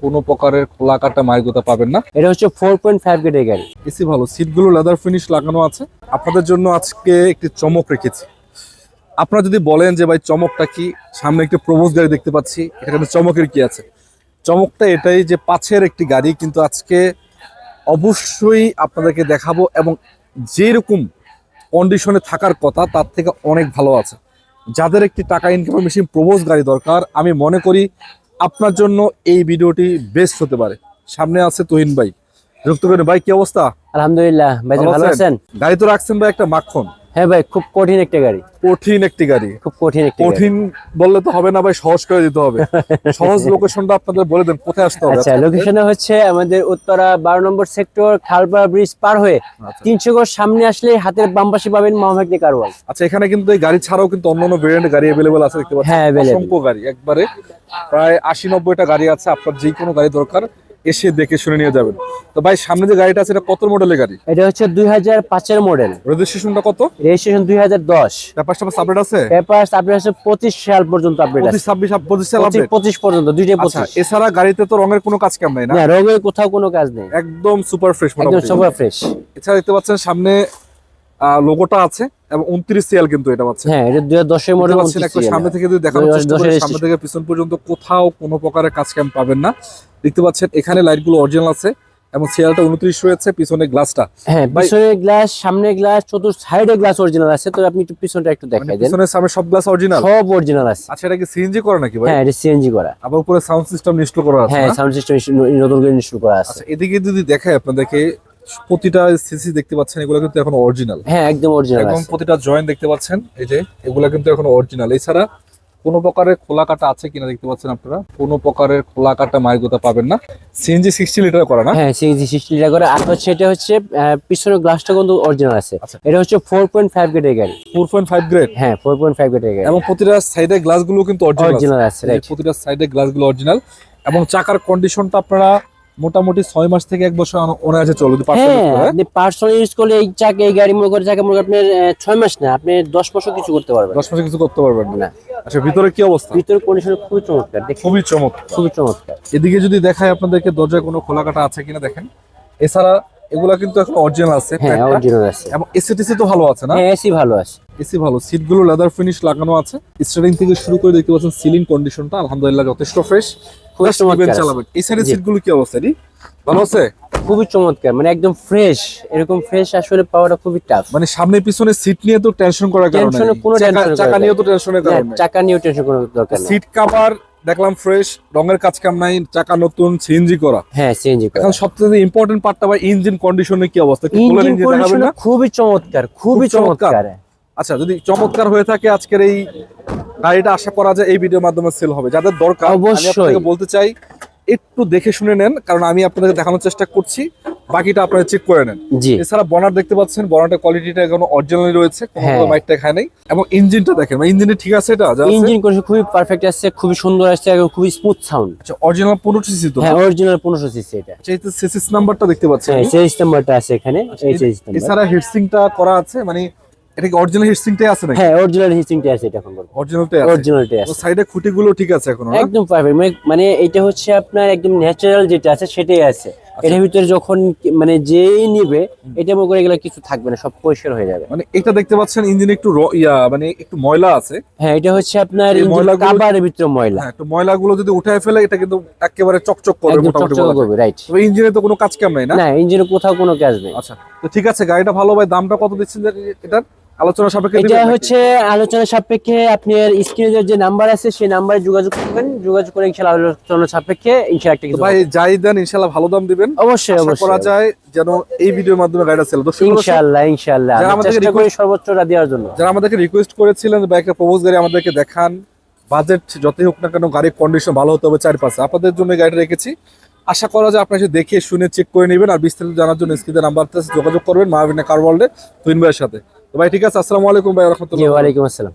কোনো প্রকারের খোলা কাটা মাইগোতা পাবেন না। এটা হচ্ছে 4.5 গেটের গাড়ি। এসি ভালো, সিটগুলো লেদার ফিনিশ লাগানো আছে। আপনাদের জন্য আজকে একটি চমক রেখেছি। আপনারা যদি বলেন যে ভাই চমকটা কি, সামনে একটি প্রবোজ গাড়ি দেখতে পাচ্ছি, এখানে চমকের কি আছে? চমকটা এটাই যে পাশের একটি গাড়ি কিন্তু আজকে অবশ্যই আপনাদেরকে দেখাবো, এবং যেরকম কন্ডিশনে থাকার কথা তার থেকে অনেক ভালো আছে। যাদের একটি টাকা ইনকামের মেশিন প্রবোজ গাড়ি দরকার, আমি মনে করি আপনার জন্য এই ভিডিওটি বেস্ট হতে পারে। সামনে আছে তুহিন ভাই, যুক্ত করেন। ভাই কি অবস্থা? আলহামদুলিল্লাহ ভাই, ভালো আছেন? গাড়ি তো রাখছেন ভাই একটা মাখন। হ্যাঁ ভাই, খুব কঠিন একটা গাড়ি। কঠিন একটি গাড়ি, খুব কঠিন একটা গাড়ি। কঠিন বললে তো হবে না ভাই, সহজ করে দিতে হবে। সহজ লোকেশনটা আপনাদের বলে দেন, কোথায় আসতে হবে? আচ্ছা, লোকেশনটা হচ্ছে আমাদের উত্তরা 12 নম্বর সেক্টর, খালপাড়া ব্রিজ পার হয়ে 300 গজ সামনে আসলে হাতের বাম পাশে পাবেন মাহমেদ কার ওয়ার্ল্ড। আচ্ছা, এখানে কিন্তু এই গাড়ি ছাড়াও কিন্তু অন্যান্য ভেরিয়েন্ট গাড়ি अवेलेबल আছে, দেখতে পাচ্ছেন। হ্যাঁ, অসংখ্য গাড়ি, একবারে প্রায় 80-90টা গাড়ি আছে। আপনার যে কোনো গাড়ি দরকার এসে দেখে শুনে নিয়ে যাবেন। তো ভাই সামনে যে গাড়িটা আছে এটা কত মডেলের গাড়ি? এটা হচ্ছে 2005 এর মডেল। রেজিস্ট্রেশনটা কত? রেজিস্ট্রেশন 2010। পেপারস আপডেট আছে? পেপারস আপডেট আছে 25 সাল পর্যন্ত আপডেট আছে। 25 সাল আপডেট? 25 পর্যন্ত, দুইটাই 25। আচ্ছা, এছাড়া গাড়িতে তো রঙের কোনো কাজ কাম নাই না? না, রঙের কোথাও কোনো কাজ নেই, একদম সুপার ফ্রেশ, একদম সুপার ফ্রেশ। এছাড়া দেখতে পাচ্ছেন সামনে লোগোটা আছে এবং 29 সিএল কিন্তু এটা পাচ্ছেন। হ্যাঁ, এটা 2010 এর মডেল। সামনে থেকে যদি দেখানোর চেষ্টা করি, সামনে থেকে পিছন পর্যন্ত কোথাও কোনো প্রকারের কাজ কাম পাবেন না। দেখতে পাচ্ছেন এখানে লাইটগুলো অরিজিনাল আছে এবং সিএলটা 29 রয়েছে। পিছনে গ্লাসটা, হ্যাঁ পিছনে গ্লাস, সামনে গ্লাস, চতুর্থ সাইডে গ্লাস অরিজিনাল আছে। তো আপনি একটু পিছনটা একটু দেখাই দেন। পিছনে সামনে সব গ্লাস অরিজিনাল, সব অরিজিনাল আছে। আচ্ছা, এটা কি সিএনজি করা নাকি ভাই? হ্যাঁ, এটা সিএনজি করা। আবার উপরে সাউন্ড সিস্টেম ইনস্টল করা আছে? হ্যাঁ, সাউন্ড সিস্টেম নতুন করে ইনস্টল করা আছে। আচ্ছা, এদিকে যদি দেখাই আপনাদেরকে, প্রতিটা সিসি দেখতে পাচ্ছেন এগুলো কিন্তু এখন অরিজিনাল। হ্যাঁ, একদম অরিজিনাল এবং আছে। প্রতিটা জয়েন্ট দেখতে পাচ্ছেন, এই যে এগুলো কিন্তু এখন অরিজিনাল। এছাড়া কোনো প্রকারের খোলা কাটা আছে কিনা দেখতে পাচ্ছেন আপনারা, কোনো প্রকারের খোলা কাটা মাইগোতা পাবেন না। সিএনজি 60 লিটার করা না? হ্যাঁ, সিএনজি 60 লিটার করে। আর হচ্ছে এটা হচ্ছে পিছনের গ্লাসটা কিন্তু অরিজিনাল আছে। এটা হচ্ছে 4.5 গ্রেডের গাড়ি। 4.5 গ্রেড? হ্যাঁ, 4.5 গ্রেডের গাড়ি। এবং প্রতিটা সাইডে গ্লাসগুলো কিন্তু অরিজিনাল আছে, রাইট। প্রতিটা সাইডে গ্লাসগুলো অরিজিনাল। এবং চাকার কন্ডিশনটা আপনারা মোটামুটি 6 মাস থেকে 1 বছর অনায়াসে চলবে। হ্যাঁ, আপনি পার্সোনাল ইউজ করলে এই চাকা, এই গাড়ি মনে করে চাকা মনে আপনার 6 মাস না, আপনি 10 বছর কিছু করতে পারবেন। 10 মাসে কিছু করতে পারবেন না। আচ্ছা, ভিতরে কি অবস্থা? ভিতরে কন্ডিশন খুবই চমৎকার, খুবই চমৎকার, খুবই চমৎকার। এদিকে যদি দেখাই আপনাদেরকে, দরজায় কোনো খোলা কাটা আছে কিনা দেখেন। এছাড়া এগুলা কিন্তু এখন অরিজিনাল আছে। হ্যাঁ, অরিজিনাল আছে। এবং এসি তো ভালো আছে না? হ্যাঁ, এসি ভালো আছে। এসি ভালো, সিটগুলো লেদার ফিনিশ লাগানো আছে। স্টার্টিং থেকে শুরু করে দেখতে পাচ্ছেন সিলিং কন্ডিশনটা আলহামদুলিল্লাহ যথেষ্ট ফ্রেশ। খুবই চমৎকার চালাবেন। এই সাইডের সিটগুলো কি অবস্থা? ভালো আছে, খুবই চমৎকার, মানে একদম ফ্রেশ। এরকম ফ্রেশ আসলে পাওয়াটা খুবই টাফ। মানে সামনে পিছনে সিট নিয়ে তো টেনশন করার কারণ নেই, চাকা নিয়ে তো টেনশনের কারণ নেই। চাকা নিয়ে টেনশন করার দরকার নেই। সিট কভার দেখলাম ফ্রেশ, রঙের কাজ কাম নাই, চাকা নতুন, সিএনজি করা। হ্যাঁ, সিএনজি করা। এখন সবচেয়ে ইম্পর্টেন্ট পার্টটা ভাই, ইঞ্জিন কন্ডিশনের কি অবস্থা? ইঞ্জিন কন্ডিশন খুবই চমৎকার, খুবই চমৎকার। আচ্ছা, যদি চমৎকার হয়ে থাকে আজকের এই গাড়িটা, আশা করা যায় এই ভিডিওর মাধ্যমে সেল হবে। যাদের দরকার আমি আপনাদেরকে বলতে চাই একটু দেখে শুনে নেন, কারণ আমি আপনাদের দেখানোর চেষ্টা করছি, বাকিটা আপনারা চেক করে নেন। এছাড়া বনার দেখতে পাচ্ছেন, বনারের কোয়ালিটিটা এখনো অরিজিনালি রয়েছে, কোনো মাইকটা খায় নাই। এবং ইঞ্জিনটা দেখেন, ইঞ্জিনটা ঠিক আছে, এটা ইঞ্জিন কন্ডিশন খুবই পারফেক্ট আছে, খুবই সুন্দর আছে এবং খুবই স্মুথ সাউন্ড। আচ্ছা, অরিজিনাল 15 সিসি তো? হ্যাঁ, অরিজিনাল 15 সিসি এটা। আচ্ছা, এই তো সিসিস নাম্বারটা দেখতে পাচ্ছেন। হ্যাঁ, সিরিজ নাম্বারটা আছে এখানে, এই সিরিজ নাম্বার। এছাড়া হিটসিংটা করা আছে, মানে এটা কি অরিজিনাল হিটসিংটাই আছে নাকি? হ্যাঁ, অরিজিনাল হিটসিংটাই আছে এটা এখন বলবো। অরিজিনালটাই আছে, অরিজিনালটাই আছে। সাইডে খুঁটিগুলো ঠিক আছে এখন? একদম পারফেক্ট, মানে এটা হচ্ছে আপনার একদম ন্যাচারাল যেটা আছে সেটাই আছে। এর ভিতরে যখন মানে যেই নিবে, এটা মনে করে গেলে কিছু থাকবে না, সব পরিষ্কার হয়ে যাবে। মানে এটা দেখতে পাচ্ছেন ইঞ্জিনে একটু মানে একটু ময়লা আছে। হ্যাঁ, এটা হচ্ছে আপনার ইঞ্জিন কভারের ভিতরে ময়লা। হ্যাঁ, একটু ময়লাগুলো যদি উঠায় ফেলে এটা কিন্তু একেবারে চকচক করবে, মোটামুটি বলা যায়। রাইট। তবে ইঞ্জিনে তো কোনো কাজ কাম নাই না? না, ইঞ্জিনে কোথাও কোনো কাজ নেই। আচ্ছা, তো ঠিক আছে, গাড়িটা ভালো ভাই। দামটা কত দিচ্ছেন এটার? আলোচনা সাপেক্ষে এটা হচ্ছে আলোচনা সাপেক্ষে আপনার স্ক্রিনে যে নাম্বার আছে সেই নাম্বারে যোগাযোগ করবেন, যোগাযোগ করে ইনশাআল্লাহ আলোচনা সাপেক্ষে ইনশাআল্লাহ একটা কিছু ভাই যাই দেন ইনশাআল্লাহ ভালো দাম দিবেন। অবশ্যই অবশ্যই করা যায় যেন এই ভিডিওর মাধ্যমে গাড়িটা সেল। ইনশাআল্লাহ ইনশাআল্লাহ আমরা চেষ্টা করি সর্বোচ্চটা দেওয়ার জন্য। যারা আমাদেরকে রিকোয়েস্ট করেছিলেন যে একটা প্রপোজ গাড়ি আমাদেরকে দেখান, বাজেট যতই হোক না কেন গাড়ির কন্ডিশন ভালো হতে হবে, 4-5 আপনাদের জন্য গাড়িটা রেখেছি। আশা করা যায় আপনারা দেখে শুনে চেক করে নেবেন। আর বিস্তারিত জানার জন্য স্ক্রিনে নাম্বারতে যোগাযোগ করবেন মাহমেদ কার ওয়ার্ল্ডে তুহিন ভাইয়ের সাথে। তো ভাই ঠিক আছে, আসসালামু আলাইকুম ভাই, রাহমাতুল্লাহ। ওয়া আলাইকুম আসসালাম।